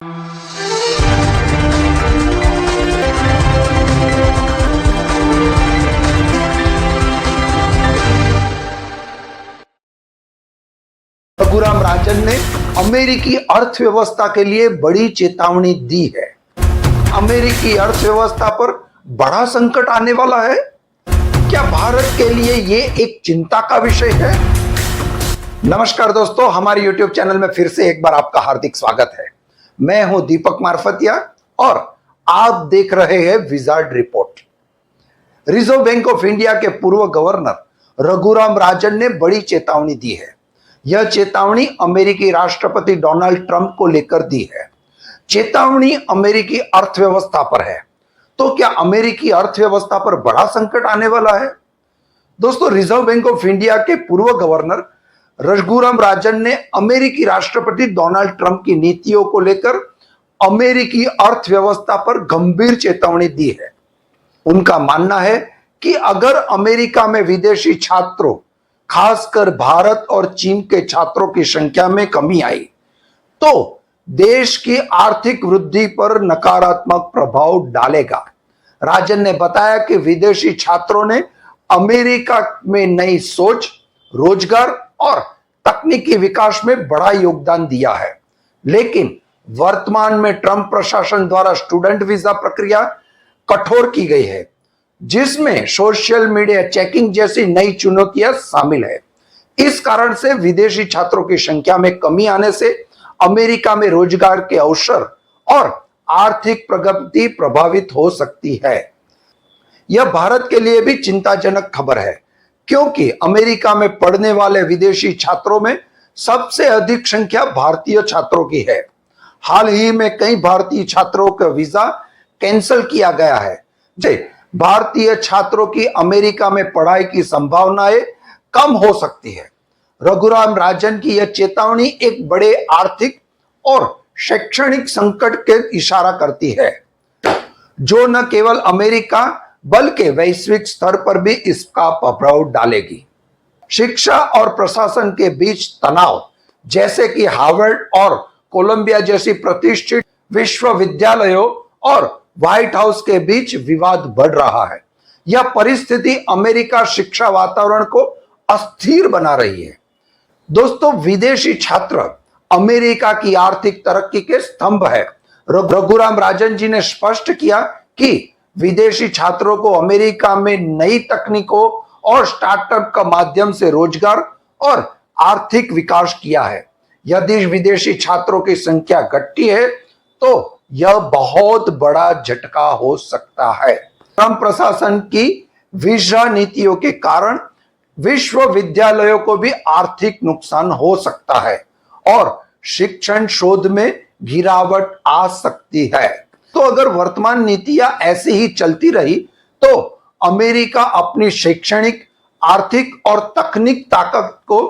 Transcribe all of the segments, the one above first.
रघुराम राजन ने अमेरिकी अर्थव्यवस्था के लिए बड़ी चेतावनी दी है। अमेरिकी अर्थव्यवस्था पर बड़ा संकट आने वाला है। क्या भारत के लिए यह एक चिंता का विषय है? नमस्कार दोस्तों, हमारे YouTube चैनल में फिर से एक बार आपका हार्दिक स्वागत है। मैं हूं दीपक मारफतिया और आप देख रहे हैं wizard report. Reserve bank of India के पूर्व गवर्नर रघुराम राजन ने बड़ी चेतावनी दी है। यह चेतावनी अमेरिकी राष्ट्रपति डोनाल्ड ट्रंप को लेकर दी है। चेतावनी अमेरिकी अर्थव्यवस्था पर है। तो क्या अमेरिकी अर्थव्यवस्था पर बड़ा संकट आने वाला है? दोस्तों, रिजर्व बैंक ऑफ इंडिया के पूर्व गवर्नर रघुराम राजन ने अमेरिकी राष्ट्रपति डोनाल्ड ट्रंप की नीतियों को लेकर अमेरिकी अर्थव्यवस्था पर गंभीर चेतावनी दी है। उनका मानना है कि अगर अमेरिका में विदेशी छात्रों, खासकर भारत और चीन के छात्रों की संख्या में कमी आई तो देश की आर्थिक वृद्धि पर नकारात्मक प्रभाव डालेगा। राजन ने बताया कि विदेशी छात्रों ने अमेरिका में नई सोच, रोजगार और तकनीकी विकास में बड़ा योगदान दिया है, लेकिन वर्तमान में ट्रंप प्रशासन द्वारा स्टूडेंट वीजा प्रक्रिया कठोर की गई है, जिसमें सोशल मीडिया चेकिंग जैसी नई चुनौतियां शामिल है। इस कारण से विदेशी छात्रों की संख्या में कमी आने से अमेरिका में रोजगार के अवसर और आर्थिक प्रगति प्रभावित हो सकती है। यह भारत के लिए भी चिंताजनक खबर है, क्योंकि अमेरिका में पढ़ने वाले विदेशी छात्रों में सबसे अधिक संख्या भारतीय छात्रों की है। हाल ही में कई भारतीय छात्रों का वीजा कैंसिल किया गया है। भारतीय छात्रों की अमेरिका में पढ़ाई की संभावनाएं कम हो सकती है। रघुराम राजन की यह चेतावनी एक बड़े आर्थिक और शैक्षणिक संकट के इशारा करती है, जो न केवल अमेरिका बल्कि वैश्विक स्तर पर भी इसका प्रभाव डालेगी। शिक्षा और प्रशासन के बीच तनाव, जैसे कि हार्वर्ड और कोलंबिया जैसी प्रतिष्ठित विश्वविद्यालयों और व्हाइट हाउस के बीच विवाद बढ़ रहा है। यह परिस्थिति अमेरिका शिक्षा वातावरण को अस्थिर बना रही है। दोस्तों, विदेशी छात्र अमेरिका की आर्थिक तरक्की के स्तंभ है। रघुराम राजन जी ने स्पष्ट किया कि विदेशी छात्रों को अमेरिका में नई तकनीकों और स्टार्टअप का माध्यम से रोजगार और आर्थिक विकास किया है। यदि विदेशी छात्रों की संख्या घटती है तो यह बहुत बड़ा झटका हो सकता है। ट्रंप प्रशासन की वीजा नीतियों के कारण विश्वविद्यालयों को भी आर्थिक नुकसान हो सकता है और शिक्षण शोध में गिरावट आ सकती है। तो अगर वर्तमान नीतियां ऐसी ही चलती रही तो अमेरिका अपनी शैक्षणिक, आर्थिक और तकनीक ताकत को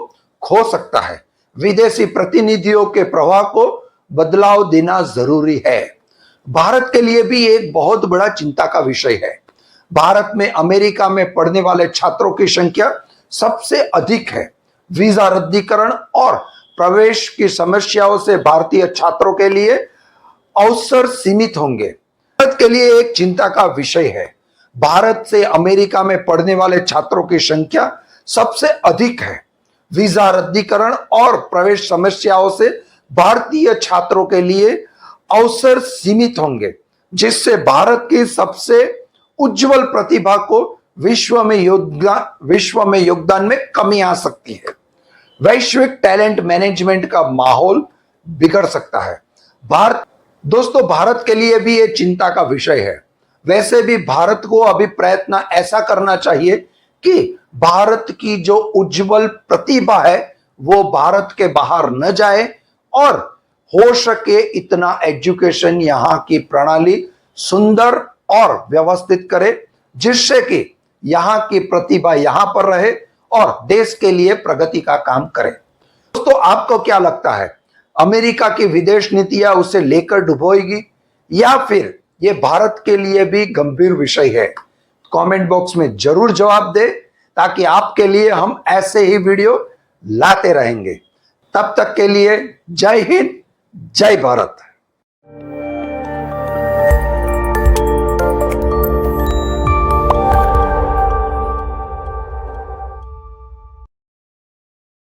खो सकता है। विदेशी प्रतिनिधियों के प्रवाह को बदलाव देना जरूरी है। भारत के लिए भी एक बहुत बड़ा चिंता का विषय है। भारत में अमेरिका में पढ़ने वाले छात्रों की संख्या सबसे अधिक है। वीजा रद्दीकरण और प्रवेश की समस्याओं से भारतीय छात्रों के लिए अवसर सीमित होंगे। भारत के लिए एक चिंता का विषय है। भारत से अमेरिका में पढ़ने वाले छात्रों की संख्या सबसे अधिक है। वीजा रद्दीकरण और प्रवेश समस्याओं से भारतीय छात्रों के लिए अवसर सीमित होंगे, जिससे भारत की सबसे उज्जवल प्रतिभा को विश्व में योगदान में कमी आ सकती है। वैश्विक टैलेंट मैनेजमेंट का माहौल बिगड़ सकता है। दोस्तों, भारत के लिए भी यह चिंता का विषय है। वैसे भी भारत को अभी प्रयत्न ऐसा करना चाहिए कि भारत की जो उज्जवल प्रतिभा है वो भारत के बाहर न जाए और हो सके इतना एजुकेशन यहाँ की प्रणाली सुंदर और व्यवस्थित करे, जिससे कि यहाँ की प्रतिभा यहाँ पर रहे और देश के लिए प्रगति का काम करे। दोस्तों, आपको क्या लगता है, अमेरिका की विदेश नीतियां उसे लेकर डुबोएगी या फिर ये भारत के लिए भी गंभीर विषय है? कमेंट बॉक्स में जरूर जवाब दे, ताकि आपके लिए हम ऐसे ही वीडियो लाते रहेंगे। तब तक के लिए जय हिंद, जय भारत।